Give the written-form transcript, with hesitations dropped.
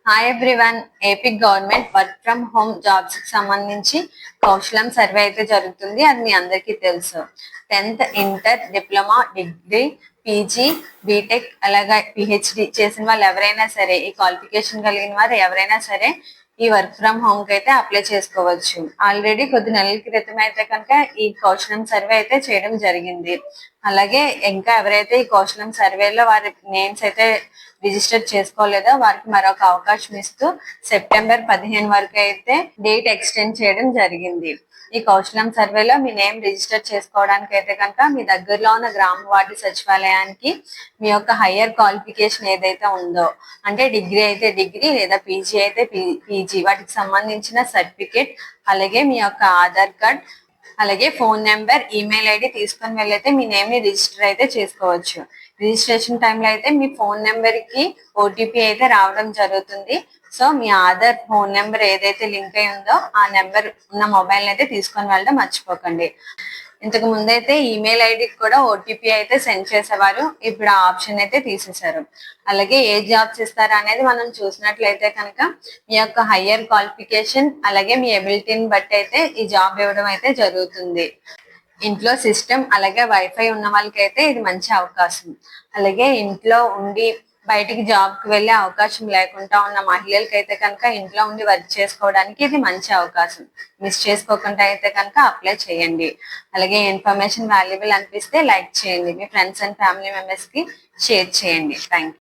Hi everyone. AP government work from home jobs కి సంబంధించి కౌశలం survey అయితే జరుగుతుంది. అది మీ అందరికీ తెలుసు. 10th inter, diploma, degree, PG, BTech అలాగే పిహెచ్డి చేసిన వాళ్ళు ఎవరైనా సరే, ఈ క్వాలిఫికేషన్ కలిగిన వారు ఎవరైనా సరే ఈ వర్క్ ఫ్రమ్ హోమ్ కి అయితే అప్లై చేసుకోవచ్చు. ఆల్రెడీ కొద్ది నెలల క్రితం అయితే కనుక ఈ కౌశలం సర్వే అయితే చేయడం జరిగింది. అలాగే ఇంకా ఎవరైతే ఈ కౌశలం సర్వేలో వారి నేమ్స్ అయితే రిజిస్టర్ చేసుకోలేదో వారికి మరొక అవకాశం ఇస్తూ సెప్టెంబర్ 15 వరకు అయితే డేట్ ఎక్స్టెండ్ చేయడం జరిగింది. ఈ కౌశలం సర్వేలో మీ నేమ్ రిజిస్టర్ చేసుకోవడానికి అయితే కనుక మీ దగ్గరలో ఉన్న గ్రామ వార్డు సచివాలయానికి మీ యొక్క హయ్యర్ క్వాలిఫికేషన్ ఏదైతే ఉందో, అంటే డిగ్రీ అయితే డిగ్రీ లేదా పీజీ అయితే పీజీ, వాటికి సంబంధించిన సర్టిఫికేట్, అలాగే మీ యొక్క ఆధార్ కార్డ్, అలాగే ఫోన్ నెంబర్, ఈమెయిల్ ఐడి తీసుకొని వెళ్ళైతే మీ నేమ్ ని రిజిస్టర్ అయితే చేసుకోవచ్చు. రిజిస్ట్రేషన్ టైంలో అయితే మీ ఫోన్ నెంబర్ కి ఓటీపీ అయితే రావడం జరుగుతుంది. సో మీ ఆధార్ ఫోన్ నెంబర్ ఏదైతే లింక్ అయి ఉందో ఆ నెంబర్ ఉన్న మొబైల్ అయితే తీసుకొని వెళ్ళడం మర్చిపోకండి. ఇంతకు ముందైతే ఈమెయిల్ ఐడికి కూడా ఓటీపీ అయితే సెండ్ చేసేవారు, ఇప్పుడు ఆ ఆప్షన్ అయితే తీసేశారు. అలాగే ఏ జాబ్స్ ఇస్తారా అనేది మనం చూసినట్లయితే కనుక మీ యొక్క హయ్యర్ క్వాలిఫికేషన్ అలాగే మీ ఎబిలిటీని బట్టి అయితే ఈ జాబ్ ఇవ్వడం అయితే జరుగుతుంది. ఇంట్లో సిస్టమ్ అలాగే వైఫై ఉన్న వాళ్ళకైతే ఇది మంచి అవకాశం. అలాగే ఇంట్లో ఉండి బయటికి జాబ్ కి వెళ్ళే అవకాశం లేకుండా ఉన్న మహిళలకి అయితే కనుక ఇంట్లో ఉండి వర్క్ చేసుకోవడానికి ఇది మంచి అవకాశం. మిస్ చేసుకోకుండా అయితే కనుక అప్లై చేయండి. అలాగే ఇన్ఫర్మేషన్ వాల్యుబుల్ అనిపిస్తే లైక్ చేయండి, మీ ఫ్రెండ్స్ అండ్ ఫ్యామిలీ మెంబర్స్ కి షేర్ చేయండి. Thank you.